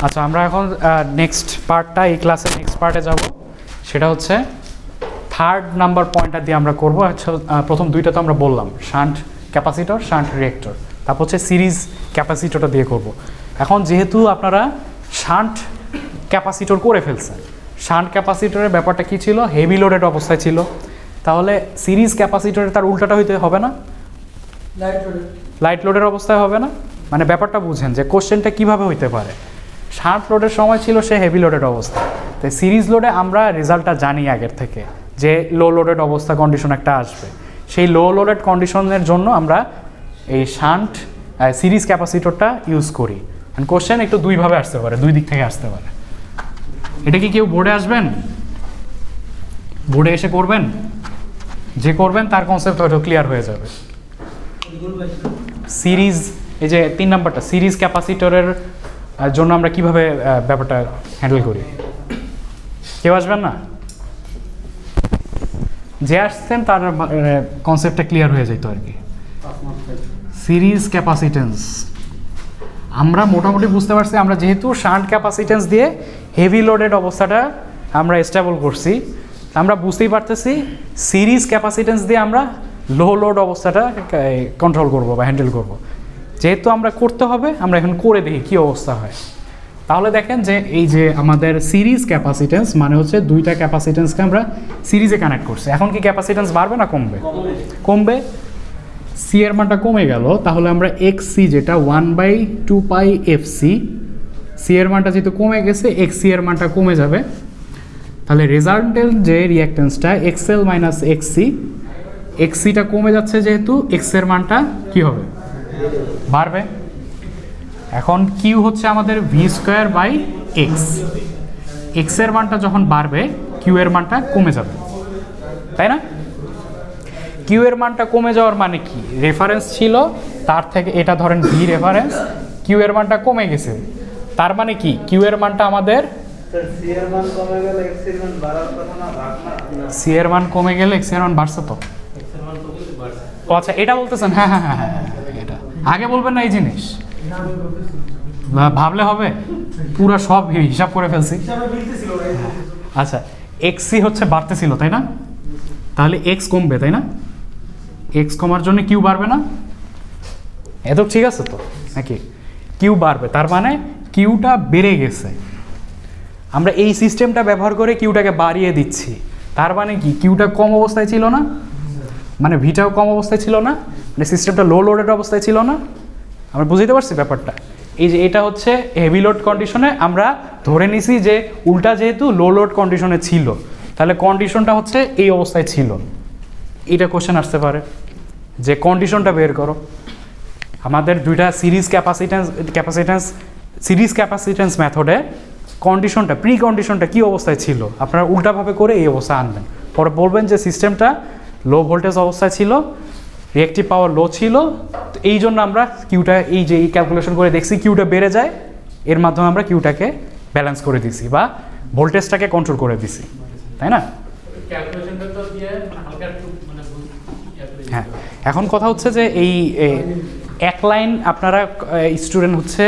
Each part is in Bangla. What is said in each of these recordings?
আচ্ছা, আমরা এখন নেক্সট পার্টটা, এই ক্লাসের নেক্সট পার্টে যাব। সেটা হচ্ছে থার্ড নাম্বার পয়েন্টটা দিয়ে আমরা করবো। প্রথম দুইটা তো আমরা বললাম, শান্ট ক্যাপাসিটর, শান্ট রিয়েক্টর। তারপর হচ্ছে সিরিজ ক্যাপাসিটরটা দিয়ে করব। এখন যেহেতু আপনারা শান্ট ক্যাপাসিটর করে ফেলছেন, শান্ট ক্যাপাসিটরের ব্যাপারটা কী ছিল? হেভি লোডেড অবস্থায় ছিল। তাহলে সিরিজ ক্যাপাসিটরে তার উল্টাটা হইতে হবে না? লাইট লোডের অবস্থায় হবে না? মানে ব্যাপারটা বুঝেন যে কোশ্চেনটা কীভাবে হইতে পারে। শান্ট লোডের সময় ছিল সে হেভি লোডেড অবস্থা, তাই সিরিজ লোডে আমরা রেজাল্টটা জানি আগের থেকে যে লো লোডেড অবস্থা কন্ডিশন একটা আসবে। সেই লো লোডেড কন্ডিশনের জন্য আমরা এই শান্ট সিরিজ ক্যাপাসিটরটা ইউজ করি। কোশ্চেন একটু দুইভাবে আসতে পারে, দুই দিক থেকে আসতে পারে। এটা কি কেউ বোর্ডে আসবেন? বোর্ডে এসে করবেন? যে করবেন তার কনসেপ্ট হয়তো ক্লিয়ার হয়ে যাবে। সিরিজ, এই যে 3 নাম্বারটা, সিরিজ ক্যাপাসিটরের জন্য আমরা কিভাবে ব্যাপারটা হ্যান্ডেল করি। কেউ আসবেন না? যে আসছেন তার কনসেপ্টটা ক্লিয়ার হয়ে যেত আর কি। সিরিজ ক্যাপাসিটেন্স আমরা মোটামুটি বুঝতে পারছি। আমরা যেহেতু শান্ট ক্যাপাসিটেন্স দিয়ে হেভি লোডেড অবস্থাটা আমরা স্টেবল করছি, আমরা বুঝতেই পারতেছি সিরিজ ক্যাপাসিটেন্স দিয়ে আমরা লো লোড অবস্থাটা কন্ট্রোল করব বা হ্যান্ডেল করব। যেহেতু আমরা করতে হবে, আমরা এখন করে দেখি কী অবস্থা হয়। তাহলে দেখেন যে এই যে আমাদের সিরিজ ক্যাপাসিটেন্স মানে হচ্ছে দুইটা ক্যাপাসিটেন্সকে আমরা সিরিজে কানেক্ট করছি। এখন কি ক্যাপাসিটেন্স বাড়বে না কমবে? কমবে। সি এর মানটা কমে গেল, তাহলে আমরা এক্স সি যেটা 1/2πfc, সি এর মানটা যেহেতু কমে গেছে, এক্স সি এর মানটা কমে যাবে। তাহলে রেজাল্টেন্ট যে রিঅ্যাকটেন্সটা এক্সএল মাইনাস এক্সসি, এক্সসিটা কমে যাচ্ছে যেহেতু এক্স এর মানটা কি হবে? বাড়বে। এখন কিউ হচ্ছে আমাদের v²/x, এক্স এর মানটা যখন বাড়বে কিউ এর মানটা কমে যাবে, তাই না? কিউ এর মানটা কমে যাওয়ার মানে কি? রেফারেন্স ছিল তার থেকে, এটা ধরেন ভি রেফারেন্স, কিউ এর মানটা কমে গেছে, তার মানে কি কিউ এর মানটা আমাদের সি এর মান কমে গেলে এক্স এর মান বাড়ার কথা না, সি এর মান কমে গেলে এক্স এর মান বাড়ছে তো। ও আচ্ছা, এটা বলতেছেন? হ্যাঁ হ্যাঁ হ্যাঁ, এটা আগে বলবেন না এই জিনিস, ভাবলে হবে? পুরো সব হিসাব করে ফেলছি। আচ্ছা, এক্সসি হচ্ছে বাড়তেছিল তাই না? তাহলে এক্স কমবে তাই না? এক্স কমার জন্য কিউ বাড়বে না? এত ঠিক আছে তো নাকি? কিউ বাড়বে, তার মানে কিউটা বেড়ে গেছে। আমরা এই সিস্টেমটা ব্যবহার করে কিউটাকে বাড়িয়ে দিচ্ছি, তার মানে কি কিউটা কম অবস্থায় ছিল না, মানে ভিটাও কম অবস্থায় ছিল না, মানে সিস্টেমটা লো লোডেড অবস্থায় ছিল না। আমরা বুঝতে পারছি ব্যাপারটা। এই যে এটা হচ্ছে হেভি লোড কন্ডিশনে আমরা ধরে নিছি যে উল্টা যেহেতু লো লোড কন্ডিশনে ছিল, তাহলে কন্ডিশনটা হচ্ছে এই অবস্থায় ছিল। এটা কোশ্চেন আসতে পারে যে কন্ডিশনটা বের করো। আমাদের দুইটা সিরিজ ক্যাপাসিটেন্স মেথডে কন্ডিশনটা, প্রি কন্ডিশনটা কী অবস্থায় ছিল আপনারা উল্টাভাবে করে এই অবস্থায় আনবেন। পরে বলবেন যে সিস্টেমটা লো ভোল্টেজ অবস্থায় ছিল, রিঅ্যাক্টিভ পাওয়ার লো ছিল, এই জন্য আমরা কিউটা এই যে এই ক্যালকুলেশন করে দেখছি কিউটা বেড়ে যায়, এর মাধ্যমে আমরা কিউটাকে ব্যালেন্স করে দিছি বা ভোল্টেজটাকে কন্ট্রোল করে দিছি, তাই না? হ্যাঁ, এখন কথা হচ্ছে যে এই এক লাইন আপনারা স্টুডেন্ট হচ্ছে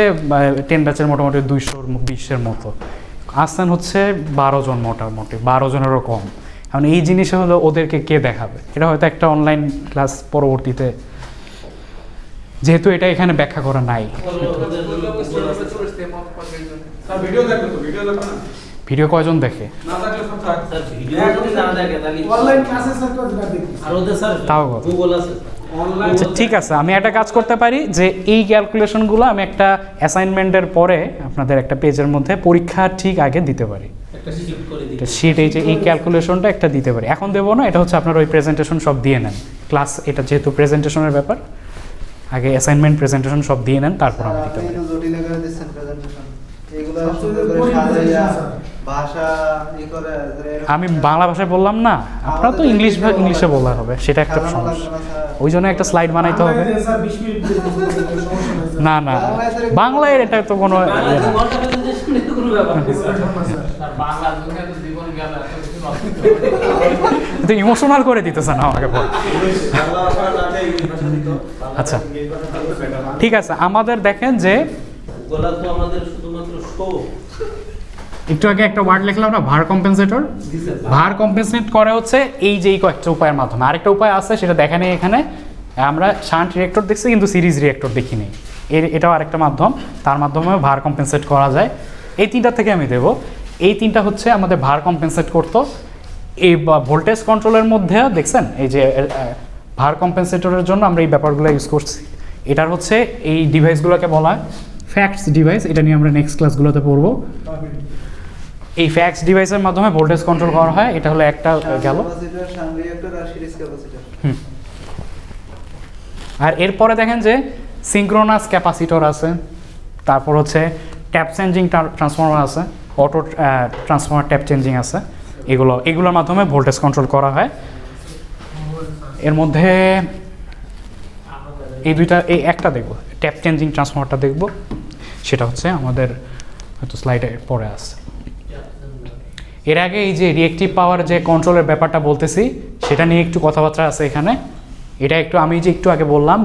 10 ব্যাচের মোটামুটি 220-এর মতো, আসছেন হচ্ছে 12 জন, মোটামুটি 12 জনেরও কম। এখন এই জিনিসে হলো ওদেরকে কে দেখাবে? এটা হয়তো একটা অনলাইন ক্লাস পরবর্তীতে, যেহেতু এটা এখানে ব্যাখ্যা করা নাই। ভিডিও কয়জন দেখে? তাও আচ্ছা, ঠিক আছে, আমি একটা কাজ করতে পারি যে এই ক্যালকুলেশনগুলো আমি একটা অ্যাসাইনমেন্টের পরে আপনাদের একটা পেজের মধ্যে পরীক্ষা ঠিক আগে দিতে পারি, শিট, এই যে এই ক্যালকুলেশনটা একটা দিতে পারি। এখন দেবো না, এটা হচ্ছে আপনার ওই প্রেজেন্টেশন সব দিয়ে নেন ক্লাস, এটা যেহেতু প্রেজেন্টেশনের ব্যাপার, আগে অ্যাসাইনমেন্ট প্রেজেন্টেশন সব দিয়ে নেন, তারপর আমি দিতে পারি। আমি বাংলা ভাষায় বললাম না, আপনারা তো ইংলিশে বলতে হবে, সেটা একটা সমস্যা। ওই জন্য একটা স্লাইড বানাইতে হবে। না না, বাংলায় এটা তো কোনো ইমোশনাল করে দিতেছে না আমাকে। আচ্ছা ঠিক আছে, আমাদের দেখেন যে গোলা তো আমাদের শুধুমাত্র শো। একটু আগে একটা ওয়ার্ড লিখলাম না, ভার কম্পেনসেটর। ভার কম্পেনসেট করে হচ্ছে এই যে কয়েকটা উপায়ের মাধ্যমে। আরেকটা উপায় আছে, সেটা দেখা নেই এখানে। আমরা শান্ট রিঅ্যাক্টর দেখছি কিন্তু সিরিজ রিঅ্যাক্টর দেখিনি। এটাও আরেকটা মাধ্যম, তার মাধ্যমে ভার কম্পেনসেট করা যায়। এই তিনটা থেকে আমি দেব। এই তিনটা হচ্ছে আমাদের ভার কম্পেনসেট করতো। এই ভোল্টেজ কন্ট্রোলের মধ্যে দেখছেন এই যে ভার কম্পেনসেটরের জন্য আমরা এই ব্যাপারগুলো ইউজ করছি। এটার হচ্ছে এই ডিভাইসগুলোকে বলা হয় ফ্যাক্টস ডিভাইস। এটা নিয়ে আমরা নেক্সট ক্লাসগুলোতে পড়বো। এই ফ্যাক্টস ডিভাইসের মাধ্যমে ভোল্টেজ কন্ট্রোল করা হয়। এটা হলো একটা গেল। আর এরপরে দেখেন যে সিঙ্ক্রোনাস ক্যাপাসিটর আছে, তারপর হচ্ছে ট্যাপ চেঞ্জিং ট্রান্সফর্মার আছে, অটো ট্রান্সফর্মার ট্যাপ চেঞ্জিং আছে। এগুলোর মাধ্যমে ভোল্টেজ কন্ট্রোল করা হয়। এর মধ্যে এই দুইটা, এই একটা দেখব, ট্যাপ চেঞ্জিং ট্রান্সফর্মারটা দেখব। সেটা হচ্ছে আমাদের হয়তো স্লাইডে পরে আছে। এর আগে এই যে রিঅ্যাক্টিভ পাওয়ার যে কন্ট্রোলের ব্যাপারটা বলতেছি, সেটা নিয়ে একটু কথাবার্তা আছে এখানে। এটা একটু আমি যে একটু আগে বললাম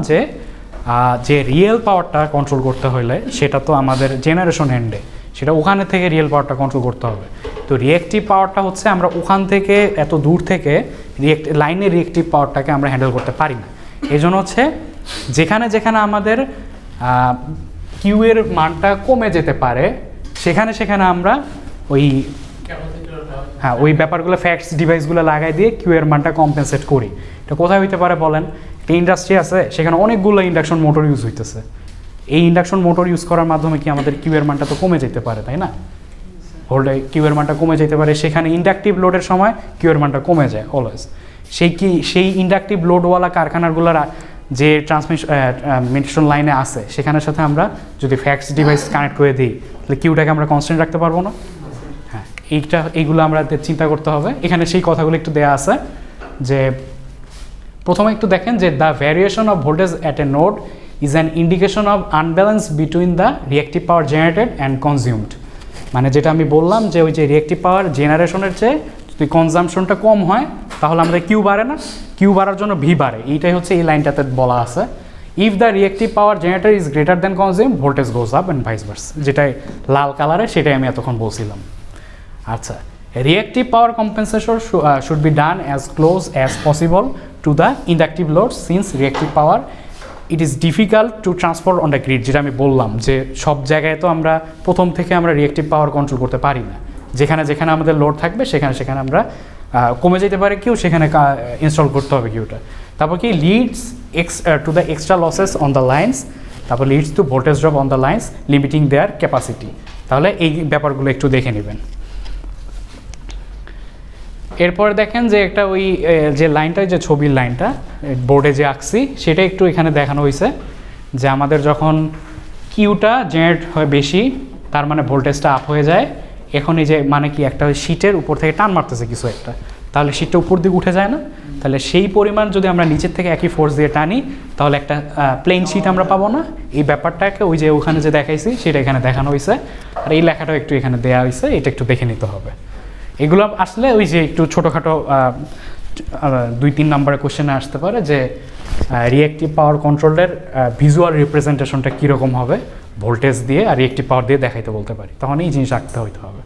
যে রিয়েল পাওয়ারটা কন্ট্রোল করতে হলে সেটা তো আমাদের জেনারেশন এন্ডে, সেটা ওখানে থেকে রিয়েল পাওয়ারটা কন্ট্রোল করতে হবে। তো রিঅ্যাক্টিভ পাওয়ারটা হচ্ছে আমরা ওখান থেকে এত দূর থেকে লাইনের রিঅ্যাক্টিভ পাওয়ারটাকে আমরা হ্যান্ডেল করতে পারি না। এই জন্য হচ্ছে যেখানে যেখানে আমাদের কিউ এর মানটা কমে যেতে পারে সেখানে সেখানে আমরা ওই ব্যাপারগুলো ফ্যাক্টস ডিভাইসগুলো লাগাই দিয়ে কিউ এর মানটা কম্পেনসেট করি। এটা কোথায় হইতে পারে বলেন? একটা ইন্ডাস্ট্রি আছে, সেখানে অনেকগুলো ইন্ডাকশন মোটর ইউজ হইতেছে। এই ইন্ডাকশন মোটর ইউজ করার মাধ্যমে কি আমাদের কিউ এর মানটা তো কমে যেতে পারে, তাই না? কিউ এর মানটা কমে যেতে পারে, সেখানে ইন্ডাকটিভ লোডের সময় কিউ এর মানটা কমে যায় অলওয়েজ। সেই ইন্ডাকটিভ লোডওয়ালা কারখানাগুলোর যে ট্রান্সমিশন লাইনে আছে সেখানের সাথে আমরা যদি ফ্যাক্টস ডিভাইস কানেক্ট করে দিই, তাহলে কিউটাকে আমরা কনস্ট্যান্ট রাখতে পারবো না। হ্যাঁ, এইগুলো আমরা চিন্তা করতে হবে। এখানে সেই কথাগুলো একটু দেয়া আছে যে প্রথমে একটু দেখেন যে the variation of voltage at a node is an indication of unbalance between the reactive power generated and consumed. মানে যেটা আমি বললাম যে ওই যে রিঅ্যাক্টিভ পাওয়ার জেনারেশনের চেয়ে যদি কনজামশনটা কম হয় তাহলে আমাদের কিউ বাড়ে না, কিউ বাড়ার জন্য ভি বাড়ে। এইটাই হচ্ছে এই লাইনটাতে বলা আছে। If the reactive power generator is greater than consume, voltage goes up and vice versa. যেটাই লাল কালারে সেটাই আমি এতক্ষণ বলছিলাম। আচ্ছা, reactive power compensation should be done as close as possible to the inductive load since reactive power it is difficult to transfer on the grid. যেটা আমি বললাম যে সব জায়গায় তো আমরা প্রথম থেকে আমরা রিঅ্যাক্টিভ পাওয়ার কন্ট্রোল করতে পারি না। যেখানে যেখানে আমাদের লোড থাকবে সেখানে সেখানে আমরা কমে যেতে পারে কিউ, সেখানে ইনস্টল করতে হবে কিউটা। তারপর কি leads to the extra losses on the lines, তারপর leads to voltage drop on the lines limiting their capacity. তাহলে এই ব্যাপারগুলো একটু দেখে নেবেন। এরপরে দেখেন যে একটা ওই যে লাইনটা, যে ছবির লাইনটা বোর্ডে যে আঁকছি সেটা একটু এখানে দেখানো হয়েছে যে আমাদের যখন কিউটা জেনারেট হয় বেশি, তার মানে ভোল্টেজটা আপ হয়ে যায়। এখন এই যে মানে কি একটা শিটের উপর থেকে টান মারতেছে কিছু একটা, তাহলে শিটটা উপর দিকে উঠে যায় না? তাহলে সেই পরিমাণ যদি আমরা নিচের থেকে একই ফোর্স দিয়ে টানি তাহলে একটা প্লেন শিট আমরা পাবো না। এই ব্যাপারটাকে ওই যে ওখানে যে দেখাইছি সেটা এখানে দেখানো হয়েছে। আর এই লেখাটাও একটু এখানে দেওয়া হয়েছে, এটা একটু দেখে নিতে হবে। এগুলো আসলে ওই যে একটু ছোটোখাটো 2-3 নম্বরের কোশ্চেনে আসতে পারে যে রিঅ্যাক্টিভ পাওয়ার কন্ট্রোলের ভিজুয়াল রিপ্রেজেন্টেশনটা কীরকম হবে ভোল্টেজ দিয়ে আর রিঅ্যাক্টিভ পাওয়ার দিয়ে দেখাইতে বলতে পারি, তখন এই জিনিস আঁকতে হইতে হবে।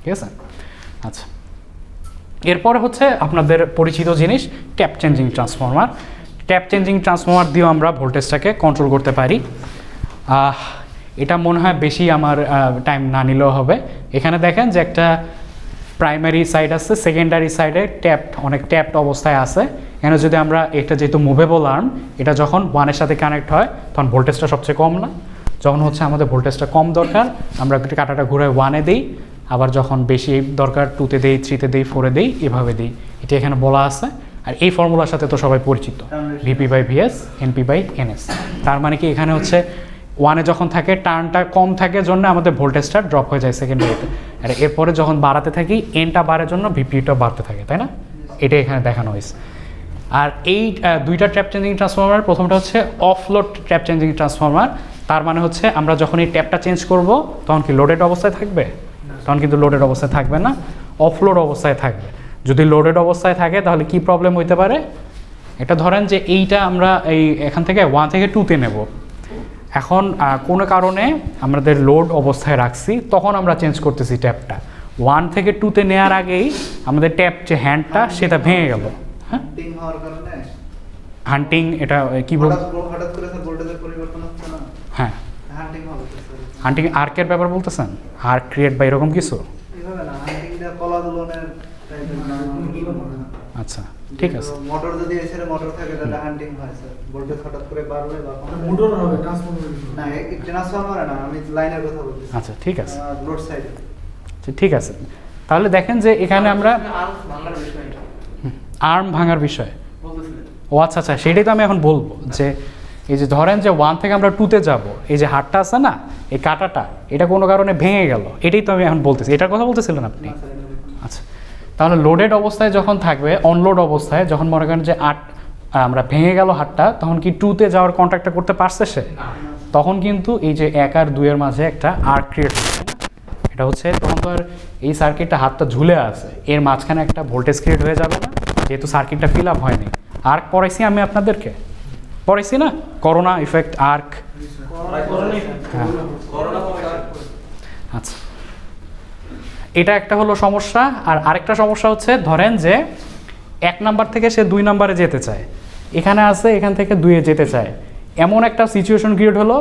ঠিক আছে? আচ্ছা, এরপরে হচ্ছে আপনাদের পরিচিত জিনিস tap changing transformer. Tap changing transformer দিয়েও আমরা ভোল্টেজটাকে কন্ট্রোল করতে পারি। এটা মনে হয় বেশি আমার টাইম না নিলেও হবে। এখানে দেখেন যে একটা প্রাইমারি সাইড আছে, সেকেন্ডারি সাইডে অনেক ট্যাপড অবস্থায় আছে। এখানে যদি আমরা এটা যেহেতু মুভেবল আর্ম, এটা যখন 1-এর সাথে কানেক্ট হয় তখন ভোল্টেজটা সবচেয়ে কম না। যখন হচ্ছে আমাদের ভোল্টেজটা কম দরকার আমরা কাঁটাটা ঘুরে 1-এ দিই, আবার যখন বেশি দরকার 2-তে দিই, 3-তে দিই, 4-এ দিই, এভাবে দিই। এটা এখানে বলা আছে। আর এই ফর্মুলার সাথে তো সবাই পরিচিত, VP/VS NP/NS। তার মানে কি এখানে হচ্ছে 1-এ যখন থাকে টার্নটা কম থাকে জন্য আমাদের ভোল্টেজটা ড্রপ হয়ে যায় সেকেন্ডারিতে, আর এরপরে যখন বাড়াতে থাকি এনটা বাড়ার জন্য ভিপিটা বাড়তে থাকে, তাই না? এটা এখানে দেখানো হয়েছে। আর এই দুইটা ট্যাপ চেঞ্জিং ট্রান্সফর্মার, প্রথমটা হচ্ছে অফলোড ট্যাপ চেঞ্জিং ট্রান্সফর্মার। তার মানে হচ্ছে আমরা যখন এই ট্যাপটা চেঞ্জ করব তখন কি লোডেড অবস্থায় থাকবে? তখন কিন্তু লোডেড অবস্থায় থাকবে না, অফলোড অবস্থায় থাকবে। যদি লোডেড অবস্থায় থাকে তাহলে কি প্রবলেম হইতে পারে? এটা ধরেন যে এইটা আমরা এখান থেকে 1 থেকে 2-তে নেব, এখন কোনো কারণে আমাদের লোড অবস্থায় রাখছি, তখন আমরা চেঞ্জ করতেছি ট্যাপটা। 1 থেকে 2-তে নেওয়ার আগেই আমাদের ট্যাপ যে হ্যান্ডটা সেটা ভেঙে গেল। হ্যাঁ, হান্টিং এটা কি বল, হঠাৎ করে স্যার ভোল্টেজের পরিবর্তন হচ্ছে না। হ্যাঁ, হান্টিং হবে স্যার। হান্টিং আর্কের ব্যাপার বলতেছেন, আর্ক ক্রিয়েট বা এরকম কিছু? এইভাবে না, হান্টিংটা কলা দুলনের টাইপের না। আচ্ছা, ঠিক আছে। মোটর যদি এসে মোটর থাকে তাহলে হান্টিং হয় স্যার। ভোল্টেজ হঠাৎ করে বাড়লে বা মোটর হবে ট্রান্সফরমার না, এই ট্রান্সফরমার না, আমি লাইনের কথা বলছি। আচ্ছা, ঠিক আছে, লোড সাইডে। ঠিক আছে। তাহলে দেখেন যে এখানে আমরা আর্ম ভাঙার বিষয়, ও আচ্ছা আচ্ছা, সেটাই তো আমি এখন বলবো। যে এই যে ধরেন যে 1 থেকে আমরা 2-তে যাব, এই যে হাড়টা আছে না, এই কাঁটাটা, এটা কোনো কারণে ভেঙে গেল, এটাই তো আমি এখন বলতেছি। এটার কথা বলতেছিলেন আপনি? আচ্ছা, তাহলে লোডেড অবস্থায় যখন থাকবে, অনলোড অবস্থায় যখন মনে করেন যে আমরা ভেঙে গেল হাড়টা, তখন কি 2-তে যাওয়ার কন্ট্যাক্টটা করতে পারছে সে? তখন কিন্তু এই যে 1 আর 2 এর মাঝে একটা আর্ক ক্রিয়েট হচ্ছে। এটা হচ্ছে তখন তো আর এই সার্কিটটা হাতটা ঝুলে আছে, এর মাঝখানে একটা ভোল্টেজ ক্রিয়েট হয়ে যাবে না, যেহেতু সার্কিটটা ফিল আপ হয়নি। আর্ক পড়াইছি আমি আপনাদেরকে, পড়াইছি না? Corona effect, arc. হ্যাঁ, আচ্ছা, এটা একটা হলো সমস্যা। আর আরেকটা সমস্যা হচ্ছে, ধরেন যে 1 নাম্বার থেকে সে 2 নাম্বারে যেতে চায়, এখানে আছে, এখান থেকে 2-এ যেতে চায়, এমন একটা সিচুয়েশন ক্রিয়েট হলো,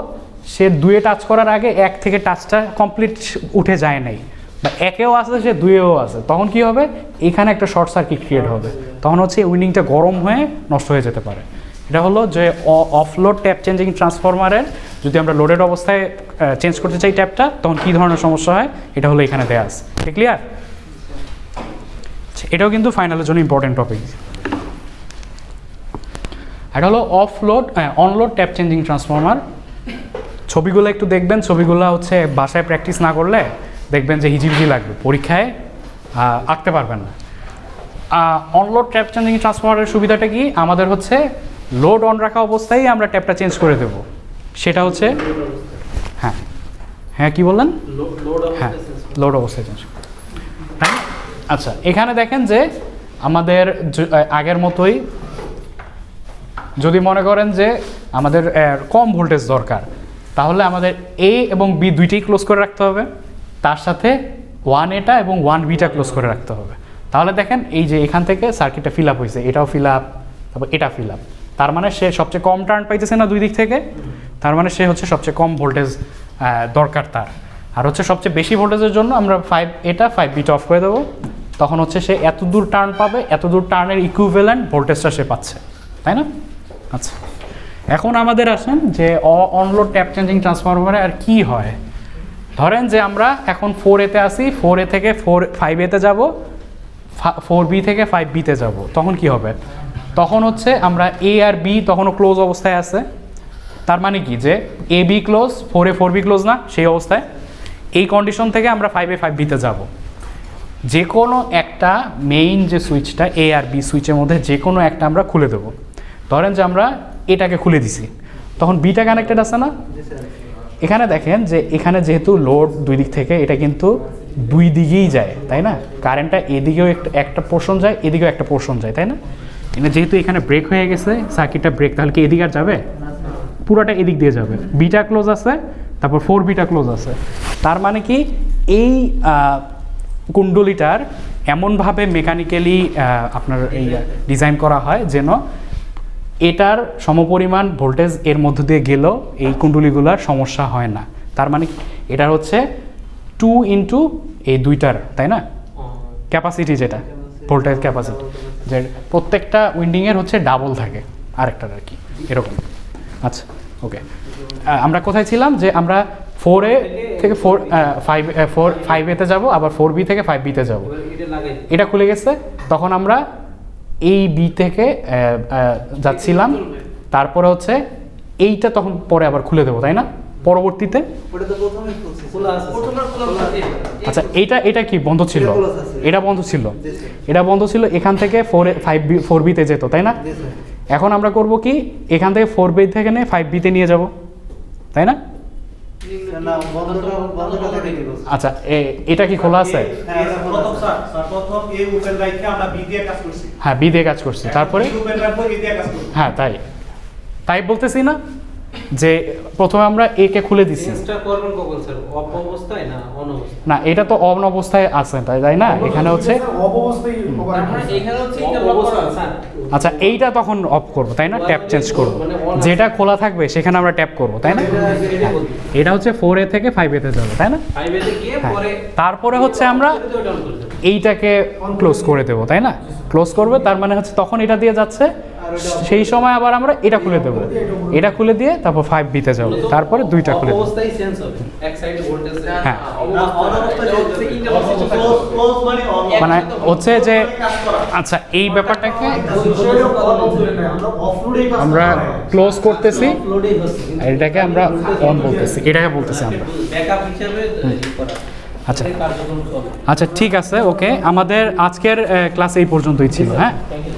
সে 2-এ টাচ করার আগে 1 থেকে টাচটা কমপ্লিট উঠে যায় নাই, বা 1-এও আছে, সে 2-এও আছে, তখন কি হবে? এখানে একটা শর্ট সার্কিট ক্রিয়েট হবে, তখন হচ্ছে উইন্ডিংটা গরম হয়ে নষ্ট হয়ে যেতে পারে। এটা হলো যে অফলোড ট্যাপ চেঞ্জিং ট্রান্সফরমারের যদি আমরা লোডেড অবস্থায় চেঞ্জ করতে চাই ট্যাপটা, তখন কী ধরনের সমস্যা হয়, এটা হলো এখানে দেয়া আছে। ক্লিয়ার? এটাও কিন্তু ফাইনালের জন্য ইম্পর্টেন্ট টপিক। এটা হলো অফলোড অনলোড ট্যাপ চেঞ্জিং ট্রান্সফরমার। ছবিগুলো একটু দেখবেন, ছবিগুলো হচ্ছে বাসায় প্র্যাকটিস না করলে দেখবেন যে হিজিবিজি লাগবে, পরীক্ষায় আঁকতে পারবেন না। অনলোড ট্যাপ চেঞ্জিং ট্রান্সফরমারের সুবিধাটা কি? আমাদের হচ্ছে লোড অন রাখা অবস্থায় আমরা ট্যাপটা চেঞ্জ করে দেব, সেটা হচ্ছে হ্যাঁ হ্যাঁ কি বললেন? হ্যাঁ, লোড অবস্থায় চেঞ্জ। আচ্ছা, এখানে দেখেন যে আমাদের আগের মতোই, যদি মনে করেন যে আমাদের কম ভোল্টেজ দরকার, তাহলে আমাদের এ এবং বি দুইটাই ক্লোজ করে রাখতে হবে, তার সাথে 1A এবং 1B ক্লোজ করে রাখতে হবে। তাহলে দেখেন এই যে এখান থেকে সার্কিটটা ফিল আপ হয়েছে, এটাও ফিল আপ, তারপর এটা ফিল আপ, তার মানে সে সবচেয়ে কম টার্ন পাইতেছে না দুই দিক থেকে, তার মানে সে হচ্ছে সবচেয়ে কম ভোল্টেজ দরকার তার। আর হচ্ছে সবচেয়ে বেশি ভোল্টেজের জন্য আমরা 5B অফ করে দেবো, তখন হচ্ছে সে এত দূর টার্ন পাবে, এত দূর টার্নের ইকুইভ্যালেন্ট ভোল্টেজটা সে পাচ্ছে, তাই না? আচ্ছা, এখন আমাদের আসেন যে অনলোড ট্যাপ চেঞ্জিং ট্রান্সফরমারে আর কি হয়। ধরেন যে আমরা এখন 4A-তে আসি, 4A থেকে 5A-তে যাব, 4B থেকে 5B-তে যাব, তখন কি হবে? তখন হচ্ছে আমরা A আর B তখনও ক্লোজ অবস্থায় আছে, তার মানে কি যে AB close, 4A 4B close না, সেই অবস্থায় এই কন্ডিশন থেকে আমরা 5A 5B-তে যাব। যে কোনো একটা মেইন যে সুইচটা A আর B সুইচের মধ্যে যে কোনো একটা আমরা খুলে দেবো। ধরেন যে আমরা এটাকে খুলে দিছি, তখন বিটা কানেক্টেড আছে না? এখানে দেখেন যে এখানে যেহেতু লোড দুই দিক থেকে, এটা কিন্তু দুই দিকেই যায়, তাই না? কারেন্টটা এদিকেও একটা পোর্শন যায়, এদিকেও একটা পোর্শন যায়, তাই না? যেহেতু এখানে ব্রেক হয়ে গেছে, সার্কিটটা ব্রেক, তাহলে কি এদিকে আর যাবে? পুরোটা এদিক দিয়ে যাবে। বিটা ক্লোজ আছে, তারপর 4B ক্লোজ আছে, তার মানে কি এই কুণ্ডলিটার এমনভাবে মেকানিক্যালি আপনার এই ডিজাইন করা হয় যেন এটার সমপরিমাণ ভোল্টেজ এর মধ্য দিয়ে গেলেও এই কুণ্ডলীগুলোর সমস্যা হয় না। তার মানে এটার হচ্ছে 2 ইন্টু এই দুইটার, তাই না? ক্যাপাসিটি যেটা ভোল্টেজ ক্যাপাসিটি, যে প্রত্যেকটা উইন্ডিংয়ের হচ্ছে ডাবল থাকে আরেকটার আর কি, এরকম। আচ্ছা, ওকে, আমরা কোথায় ছিলাম? যে আমরা 4A থেকে 5A-তে যাব, আবার 4B থেকে 5B-তে যাব। এটা খুলে গেছে, তখন আমরা এই B থেকে যাচ্ছিলাম, তারপরে হচ্ছে এইটা তখন পরে আবার খুলে দেবো, তাই না? পরবর্তীতে আচ্ছা, এটা কি বন্ধ ছিল? এটা বন্ধ ছিল, এটা বন্ধ ছিল, এখান থেকে 4B-তে যেত, তাই না? এখন আমরা করব কি, এখান থেকে 4B থেকে নিয়ে 5B-তে নিয়ে যাব, তাই না? আচ্ছা, এটা কি খোলা আছে? হ্যাঁ, B দিয়ে কাজ করছি, তারপরে হ্যাঁ তাই বলতেছি না, যে প্রথমে আমরা একে খুলে দিছি, চেঞ্জটা করবেন কখন স্যার? অফ অবস্থায় না অন অবস্থায়? না এটা তো অন অবস্থায় আছে তাই না, এখানে হচ্ছে তার মানে এখানে হচ্ছে এটা লক করা স্যার। আচ্ছা এইটা তখন অফ করব তাই না, ট্যাপ চেঞ্জ করব, যেটা খোলা থাকবে সেখানে আমরা ট্যাপ করব তাই না। এটা হচ্ছে 4A থেকে 5A তে যাবে তাই না। 5 এ গিয়ে হ্যাঁ। পরে তারপরে হচ্ছে আমরা ওটা অন করে দেব। এইটাকে ক্লোজ করে দেবো তাই না, ক্লোজ করবে তার মানে হচ্ছে তখন এটা দিয়ে যাচ্ছে, সেই সময় আবার আমরা এটা খুলে দেবো, এটা খুলে দিয়ে তারপর 5Bতে যাবো, তারপরে দুইটা খুলে দেবো। অবস্থায় চেঞ্জ হবে, এক সাইডে ভোল্টেজ হ্যাঁ। মানে মানে হচ্ছে যে আচ্ছা এই ব্যাপারটাকে আমরা ক্লোজ করতেছি, আর এটাকে আমরা অন বলতেছি, এটাকে বলতেছি আমরা। ব্যাকআপ হিসেবে করা। আচ্ছা কার্যক্রম চলে। আচ্ছা ঠিক আছে, ওকে, আমাদের আজকের ক্লাস এই পর্যন্তই ছিল। হ্যাঁ থ্যাংক ইউ।